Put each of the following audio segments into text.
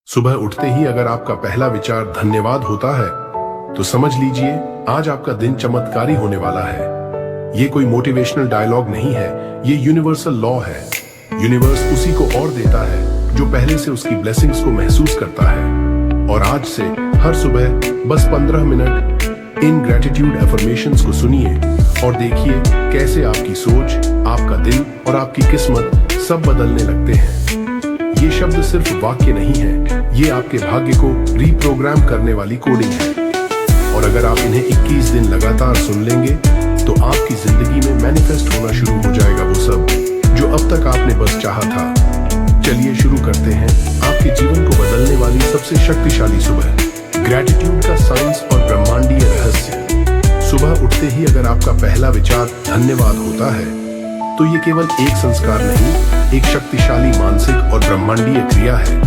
सुबह उठते ही अगर आपका पहला विचार धन्यवाद होता है तो समझ लीजिए आज आपका दिन चमत्कारी होने वाला है। ये कोई मोटिवेशनल डायलॉग नहीं है, ये यूनिवर्सल लॉ है। यूनिवर्स उसी को और देता है जो पहले से उसकी ब्लेसिंग्स को महसूस करता है। और आज से हर सुबह बस 15 मिनट इन ग्रेटिट्यूड एफर्मेशंस को सुनिए और देखिए कैसे आपकी सोच, आपका दिन और आपकी किस्मत सब बदलने लगते हैं। ये शब्द सिर्फ वाक्य नहीं है, ये आपके भाग्य को रीप्रोग्राम करने वाली कोडिंग है। और अगर आप इन्हें 21 दिन लगातार सुन लेंगे तो आपकी जिंदगी में मैनिफेस्ट होना शुरू हो जाएगा वो सब जो अब तक आपने बस चाहा था। चलिए शुरू करते हैं आपके जीवन को बदलने वाली सबसे शक्तिशाली सुबह, ग्रेटिट्यूड का साइंस और ब्रह्मांडीय रहस्य। सुबह उठते ही अगर आपका पहला विचार धन्यवाद होता है तो ये केवल एक संस्कार नहीं, एक शक्तिशाली मानसिक और ब्रह्मांडीय क्रिया है।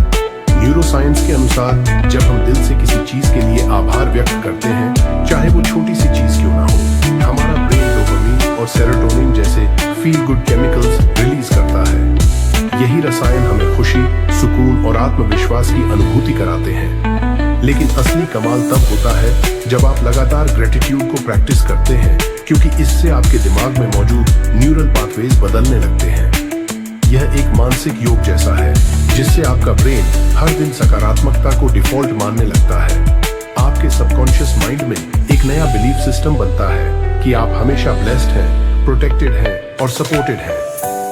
न्यूरोसाइंस के अनुसार जब हम दिल से किसी चीज के लिए आभार व्यक्त करते हैं, चाहे वो छोटी सी चीज क्यों ना हो, हमारा ब्रेन डोपामिन और सेरोटोनिन जैसे फील गुड केमिकल्स रिलीज करता है। यही रसायन हमें खुशी, सुकून और आत्मविश्वास की अनुभूति कराते हैं। लेकिन असली कमाल तब होता है जब आप लगातार ग्रेटिट्यूड को प्रैक्टिस करते हैं, क्योंकि इससे आपके दिमाग में मौजूद न्यूरल पाथवेज बदलने लगते हैं। यह एक मानसिक योग जैसा है जिससे आपका ब्रेन हर दिन सकारात्मकता को डिफॉल्ट मानने लगता है। आपके सबकॉन्शियस माइंड में एक नया बिलीफ सिस्टम बनता है कि आप हमेशा ब्लेस्ड हैं, प्रोटेक्टेड हैं और सपोर्टेड हैं।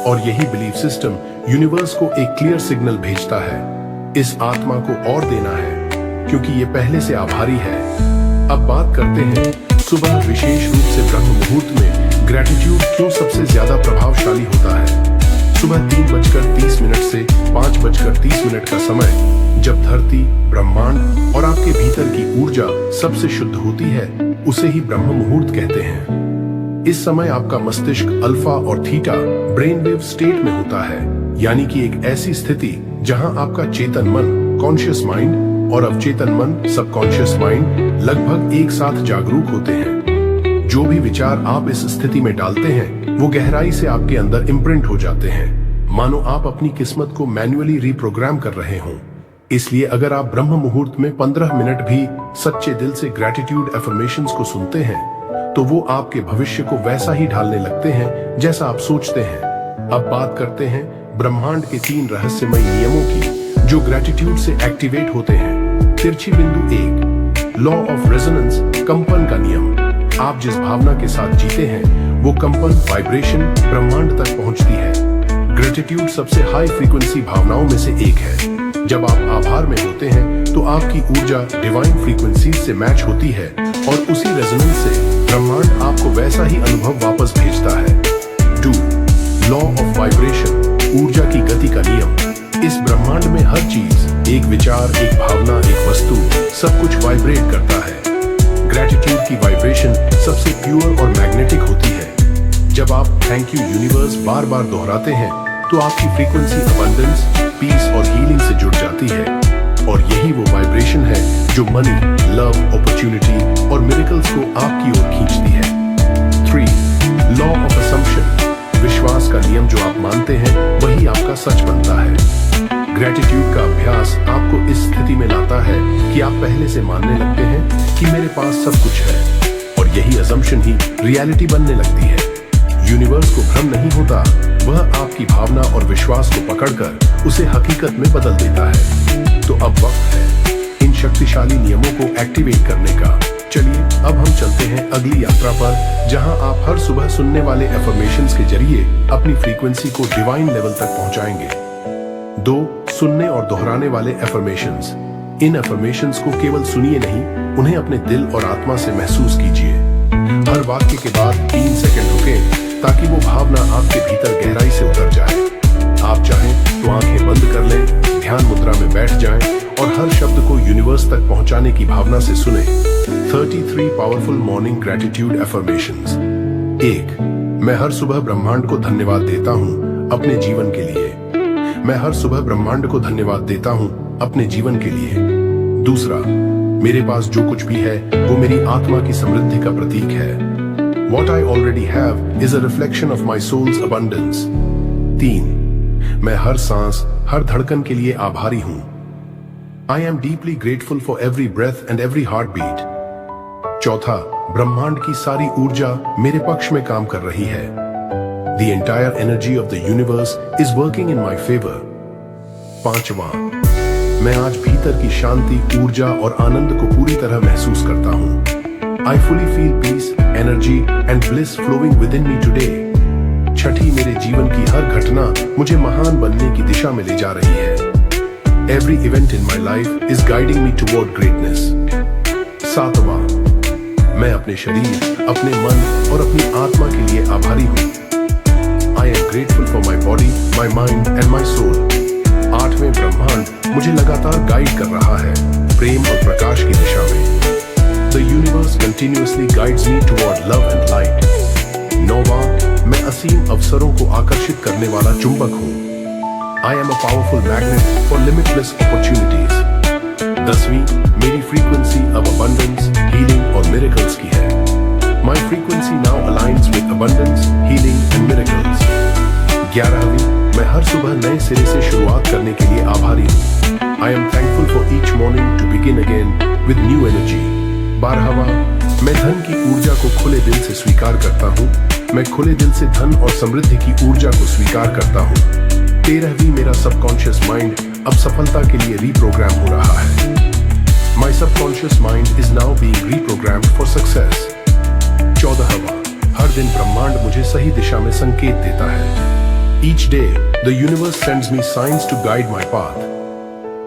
और यही बिलीफ सिस्टम यूनिवर्स को एक क्लियर सिग्नल भेजता है, इस आत्मा को और देना है क्योंकि ये पहले से आभारी है। अब बात करते हैं सुबह, विशेष रूप से ब्रह्म मुहूर्त में ग्रेटिट्यूड क्यों सबसे ज्यादा प्रभावशाली होता है। सुबह 3:30 से 5:30 का समय, जब धरती, ब्रह्मांड और आपके भीतर की ऊर्जा सबसे शुद्ध होती है, उसे ही ब्रह्म मुहूर्त कहते हैं। इस समय आपका मस्तिष्क अल्फा और थीटा ब्रेनवेव स्टेट में होता है, यानी कि एक ऐसी स्थिति जहां आपका चेतन मन, कॉन्शियस माइंड और अवचेतन मन, सबकॉन्शियस माइंड लगभग एक साथ जागरूक होते हैं। जो भी विचार आप इस स्थिति में डालते हैं वो गहराई से आपके अंदर इम्प्रिंट हो जाते हैं, मानो आप अपनी किस्मत को मैन्युअली रीप्रोग्राम कर रहे हों। इसलिए अगर आप ब्रह्म मुहूर्त में 15 मिनट भी सच्चे दिल से ग्रेटिट्यूड एफर्मेशंस को सुनते हैं तो वो आपके भविष्य को वैसा ही ढालने लगते हैं जैसा आप सोचते हैं। अब बात करते हैं ब्रह्मांड के 3 रहस्यमयी नियमों की जो ग्रेटिट्यूड से एक्टिवेट होते हैं। तिरछी बिंदु 1, लॉ ऑफ रेजोनेंस, कंपन का नियम। आप जिस भावना के साथ जीते हैं वो कंपन, वाइब्रेशन ब्रह्मांड तक पहुंचती है। ग्रेटिट्यूड सबसे हाई फ्रीक्वेंसी भावनाओं में से एक है। जब आप आभार में होते हैं तो आपकी ऊर्जा डिवाइन फ्रीक्वेंसी से मैच होती है और उसी रेजोनेंस से ब्रह्मांड आपको वैसा ही अनुभव वापस भेजता है। 2, लॉ ऑफ वाइब्रेशन, ऊर्जा की गति का नियम। इस ब्रह्मांड में हर चीज, एक विचार, एक भावना, एक वस्तु, सब कुछ वाइब्रेट करता है। ग्रेटिट्यूड की वाइब्रेशन सबसे प्योर और मैग्नेटिक होती है। जब आप थैंक यू यूनिवर्स बार बार दोहराते हैं तो आपकी फ्रीक्वेंसी अबंडेंस, पीस और हीलिंग से जुड़ जाती है। और यही वो वाइब्रेशन है जो मनी, लव, अपॉर्चुनिटी और मिरेकल्स को आपकी ओर खींचती है। 3, लॉ ऑफ असम्पशन, विश्वास का नियम। जो आप मानते हैं वही आपका सच बनता है। ग्रेटिट्यूड का अभ्यास आपको इस स्थिति में लाता है कि आप पहले से मानने लगते हैं कि मेरे पास सब कुछ है, और यही असम्पशन ही रियलिटी बनने लगती है। यूनिवर्स को भ्रम नहीं होता, वह आपकी भावना और विश्वास को पकड़कर उसे हकीकत में बदल देता है। तो अब वक्त है इन शक्तिशाली नियमों को एक्टिवेट करने का। चलिए अब हम चलते हैं अगली यात्रा पर, जहां आप हर सुबह सुनने वाले एफर्मेशंस के जरिए अपनी फ्रीक्वेंसी को डिवाइन लेवल तक पहुंचाएंगे। 2, सुनने और दोहराने वाले एफर्मेशंस। इन एफर्मेशंस को केवल सुनिए नहीं, उन्हें अपने दिल और आत्मा से महसूस कीजिए। हर वाक्य के बाद 3 सेकंड रुकें ताकि वो भावना आपके भीतर गहराई से उतर जाए। आप चाहें तो आंखें बंद कर लें, ध्यान मुद्रा में बैठ जाएं और हर शब्द को यूनिवर्स तक पहुंचाने की भावना से सुने। 33 पावरफुल मॉर्निंग ग्रेटिट्यूड एफर्मेशंस। 1, मैं हर सुबह ब्रह्मांड को धन्यवाद देता हूं अपने जीवन के लिए। मैं हर सुबह ब्रह्मांड को धन्यवाद देता हूं अपने जीवन के लिए। 2, मेरे पास जो कुछ भी है वो मेरी आत्मा की समृद्धि का प्रतीक है। What I already have is a reflection of my soul's abundance. 3, मैं हर सांस, हर धड़कन के लिए आभारी हूं। I am deeply grateful for every breath and every heart beat. चौथा, ब्रह्मांड की सारी ऊर्जा मेरे पक्ष में काम कर रही है। The entire energy of the universe is working in my favour. पांचवा, मैं आज भीतर की शांति, ऊर्जा और आनंद को पूरी तरह महसूस करता हूं। I fully feel peace, energy and bliss flowing within me today. छठी, मेरे जीवन की हर घटना मुझे महान बनने की दिशा में ले जा रही है। Every event in my life is guiding me toward greatness. सातवां, मैं अपने शरीर, अपने मन और अपनी आत्मा के लिए आभारी हूं। I am grateful for my body, my mind and my soul. आठवें, ब्रह्मांड मुझे लगातार गाइड कर रहा है, प्रेम और प्रकाश की दिशा में। The universe continuously guides me toward love and light. नौवां, मैं असीम अवसरों को आकर्षित करने वाला चुंबक हूं। I am a powerful magnet for limitless opportunities. 10वीं, मेरी फ्रीक्वेंसी अब अबंडेंस, हीलिंग और मिरेकल्स की है। My frequency now aligns with abundance, healing and miracles. 11वीं, मैं हर सुबह नए सिरे से शुरुआत करने के लिए आभारी हूं। I am thankful for each morning to begin again with new energy. 12वां, मैं धन की ऊर्जा को खुले दिल से स्वीकार करता हूं। मैं खुले दिल से धन और समृद्धि की ऊर्जा को स्वीकार करता हूं। 13वीं, मेरा सबकॉन्शियस माइंड अब सफलता के लिए रीप्रोग्राम हो रहा है। My subconscious mind is now being reprogrammed for success. 14वां, हर दिन ब्रह्मांड मुझे सही दिशा में संकेत देता है। Each day the universe sends me signs to guide my path.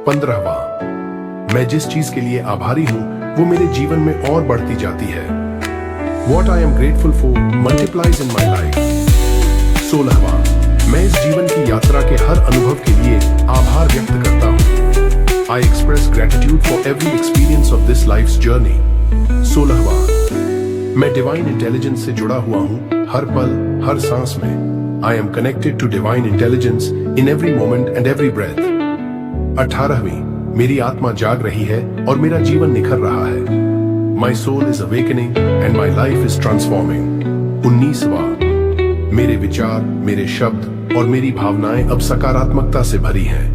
15वां, मैं जिस चीज के लिए आभारी हूं वो मेरे जीवन में और बढ़ती जाती है। What I am grateful for multiplies in my life. 16वां, मैं इस जीवन की यात्रा के हर अनुभव के लिए आभार व्यक्त करता हूं। I express gratitude for every experience of this life's journey. 16वां, मैं डिवाइन इंटेलिजेंस से जुड़ा हुआ हूं हर पल, हर सांस में। I am connected to divine intelligence in every moment and every breath. 18वीं, मेरी आत्मा जाग रही है और मेरा जीवन निखर रहा है। My soul is awakening and my life is transforming. 19वां, मेरे विचार, मेरे शब्द और मेरी भावनाएं अब सकारात्मकता से भरी हैं।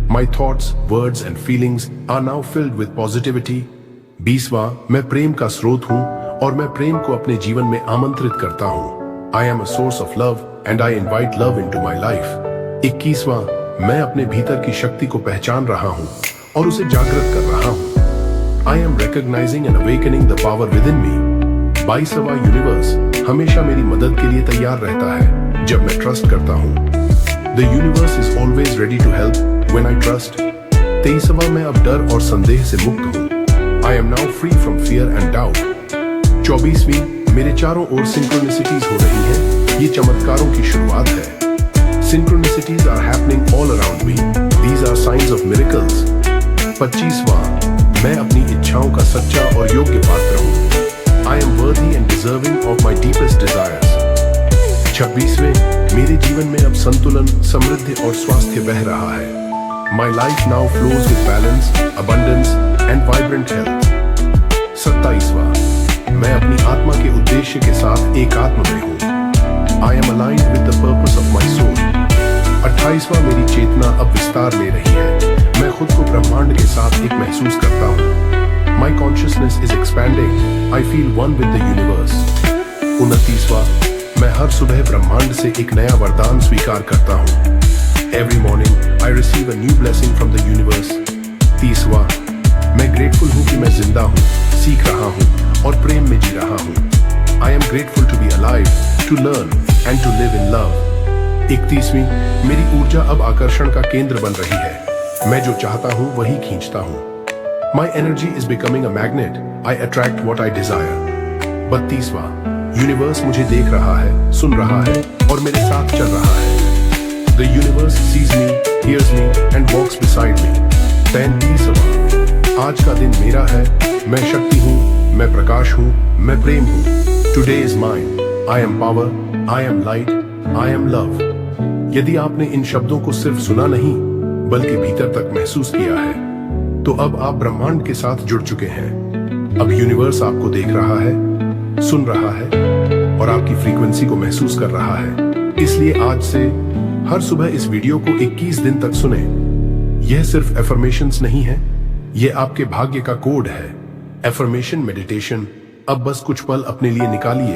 My thoughts, words and feelings are now filled with positivity. 20वां, मैं प्रेम का स्रोत हूं और मैं प्रेम को अपने जीवन में आमंत्रित करता हूं। I am a source of love and I invite love into my life. 21वां, मैं अपने भीतर की शक्ति को पहचान रहा हूं और उसे जागृत कर रहा हूं। I am recognizing and awakening the power within me. 22वां, यूनिवर्स हमेशा मेरी मदद के लिए तैयार रहता है जब मैं ट्रस्ट करता हूँ। The universe is always ready to help when I trust. 23वां, मैं अब डर और संदेह से मुक्त हूँ। I am now free from fear and doubt. 24वीं, मेरे चारों ओर सिंक्रोनिसिटीज हो रही हैं। ये चमत्कारों की शुरुआत है। Synchronicities are happening all around me. These are signs of miracles. 25वां, मैं अपनी इच्छाओं का सच्चा और योग्य पात्र हूँ। I am worthy and deserving of my deepest desires. 26वें, मेरे जीवन में अब संतुलन, समृद्धि और स्वास्थ्य बह रहा है। My life now flows with balance, abundance and vibrant health. 27वां, मैं अपनी आत्मा के उद्देश्य के साथ एकात्म में हूँ। I am aligned with the purpose of my soul. 28वां, मेरी चेतना अब विस्तार ले रही है। मैं खुद को ब्रह्मांड के साथ एक महसूस करता हूँ। My consciousness is expanding. I feel one with the universe. 29वां, मैं हर सुबह ब्रह्मांड से एक नया वरदान स्वीकार करता हूँ। Every morning I receive a new blessing from the universe. 30वां, मैं ग्रेटफुल हूँ कि मैं जिंदा हूँ, सीख रहा हूँ और प्रेम में जी रहा हूँ। I am grateful to be alive, to learn and to live in love. 31वीं, मेरी ऊर्जा अब आकर्षण का केंद्र बन रही है। मैं जो चाहता हूं वही खींचता हूं। My energy is becoming a magnet. I attract what I desire. 32वां, यूनिवर्स मुझे देख रहा है, सुन रहा है और मेरे साथ चल रहा है। The universe sees me, hears me and walks beside me. 33वां, आज का दिन मेरा है। मैं शक्ति हूँ, मैं प्रकाश हूँ, मैं प्रेम हूँ। Today is mine. I am power. I am light. I am love. यदि आपने इन शब्दों को सिर्फ सुना नहीं बल्कि भीतर तक महसूस किया है तो अब आप ब्रह्मांड के साथ जुड़ चुके हैं। अब यूनिवर्स आपको देख रहा है, सुन रहा है और आपकी फ्रीक्वेंसी को महसूस कर रहा है। इसलिए आज से हर सुबह इस वीडियो को 21 दिन तक सुने। यह सिर्फ एफर्मेशंस नहीं है, ये आपके भाग्य का कोड है। Affirmation meditation. अब बस कुछ पल अपने लिए निकालिए,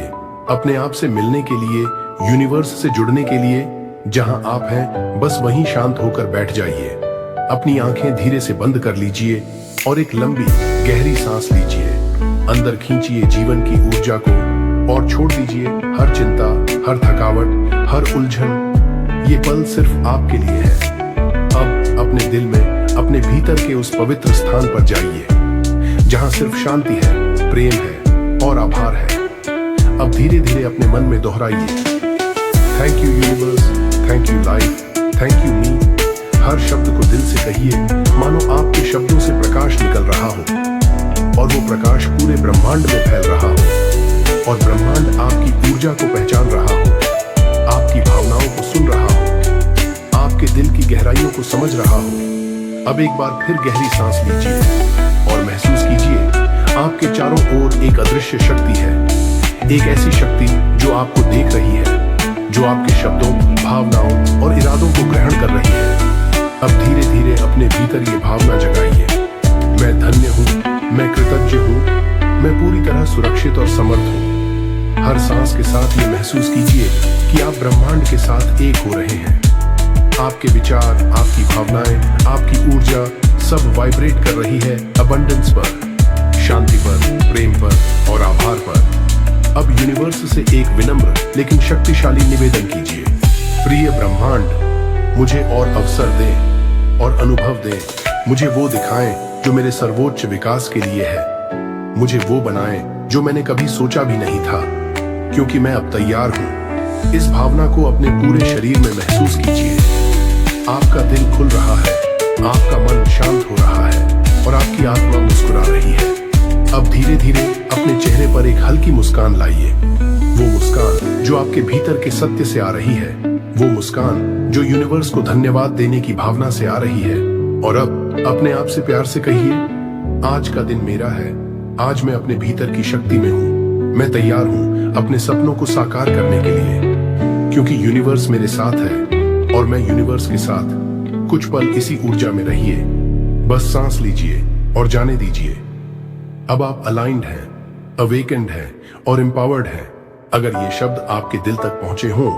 अपने आप से मिलने के लिए, यूनिवर्स से जुड़ने के लिए। जहां आप हैं बस वहीं शांत होकर बैठ जाइए। अपनी आंखें धीरे से बंद कर लीजिए और एक लंबी गहरी सांस लीजिए। अंदर खींचिए जीवन की ऊर्जा को और छोड़ दीजिए हर चिंता, हर थकावट, हर उलझन। ये पल सिर्फ आपके लिए है। अब अपने दिल में, अपने भीतर के उस पवित्र स्थान पर जाइए जहां सिर्फ शांति है, प्रेम है और आभार है। अब धीरे धीरे अपने मन में दोहराइए, thank you universe, thank you life, thank you me. हर शब्द को दिल से कहिए, मानो आपके शब्दों से प्रकाश निकल रहा हो और वो प्रकाश पूरे ब्रह्मांड में फैल रहा हो और ब्रह्मांड आपकी ऊर्जा को पहचान रहा हो, आपकी भावनाओं को सुन रहा हो, आपके दिल की गहराइयों को समझ रहा हो। अब एक बार फिर गहरी सांस लीजिए और महसूस कीजिए आपके चारों ओर एक अदृश्य शक्ति है। एक ऐसी शक्ति जो आपको देख रही है, जो आपके शब्दों, भावनाओं और इरादों को ग्रहण कर रही है। अब धीरे धीरे अपने भीतर ये भावना जगाइए, मैं धन्य हूँ, मैं कृतज्ञ हूँ, मैं पूरी तरह सुरक्षित और समर्थ हूँ। हर सांस के साथ ये महसूस कीजिए कि आप ब्रह्मांड के साथ एक हो रहे हैं। आपके विचार, आपकी भावनाएं, आपकी ऊर्जा सब वाइब्रेट कर रही है अबंडेंस पर, शांति पर, प्रेम पर और आभार पर। अब यूनिवर्स से एक विनम्र लेकिन शक्तिशाली निवेदन कीजिए, प्रिय ब्रह्मांड, मुझे और अवसर दें और अनुभव दें। मुझे वो दिखाएं जो मेरे सर्वोच्च विकास के लिए है। मुझे वो बनाएं जो मैंने कभी सोचा भी नहीं था, क्योंकि मैं अब तैयार हूं। इस भावना को अपने पूरे शरीर में महसूस कीजिए। आपका दिल खुल रहा है, आपका मन शांत हो रहा है और आपकी आत्मा मुस्कुरा रही है। अब धीरे धीरे अपने चेहरे पर एक हल्की मुस्कान लाइए, वो मुस्कान जो आपके भीतर के सत्य से आ रही है, वो मुस्कान जो यूनिवर्स को धन्यवाद देने की भावना से आ रही है। और अब अपने आप से प्यार से कहिए, आज का दिन मेरा है, आज मैं अपने भीतर की शक्ति में हूँ, मैं तैयार हूँ अपने सपनों को साकार करने के लिए, क्योंकि यूनिवर्स मेरे साथ है और मैं यूनिवर्स के साथ। कुछ पल इसी ऊर्जा में रहिए, बस सांस लीजिए और जाने दीजिए। अब आप अलाइंड हैं, अवेकेंड हैं और एम्पावर्ड हैं। अगर ये शब्द आपके दिल तक पहुंचे हों,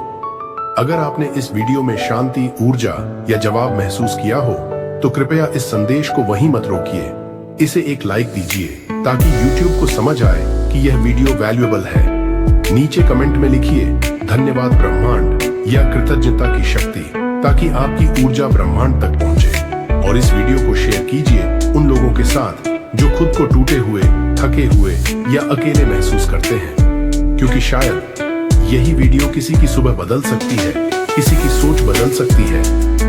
अगर आपने इस वीडियो में शांति, ऊर्जा या जवाब महसूस किया हो, तो कृपया इस संदेश को वहीं मत रोकिए। इसे एक लाइक दीजिए ताकि YouTube को समझ आए कि यह वीडियो वैल्यूएबल है। नीचे कमेंट में लिखिए धन्यवाद ब्रह्मांड या कृतज्ञता की शक्ति, ताकि आपकी ऊर्जा ब्रह्मांड तक पहुंचे। और इस वीडियो को शेयर कीजिए उन लोगों के साथ जो खुद को टूटे हुए, थके हुए या अकेले महसूस करते हैं, क्योंकि शायद यही वीडियो किसी की सुबह बदल सकती है, किसी की सोच बदल सकती है।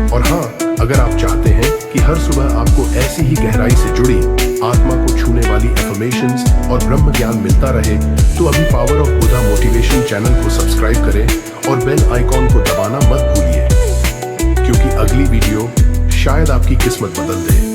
और हाँ, अगर आप चाहते हैं कि हर सुबह आपको ऐसी ही गहराई से जुड़ी, आत्मा को छूने वाली एफर्मेशंस और ब्रह्म ज्ञान मिलता रहे, तो अभी power of Buddha motivation channel को सब्सक्राइब करें और बेल आइकॉन को दबाना मत भूलिए, क्योंकि अगली वीडियो शायद आपकी किस्मत बदल दे।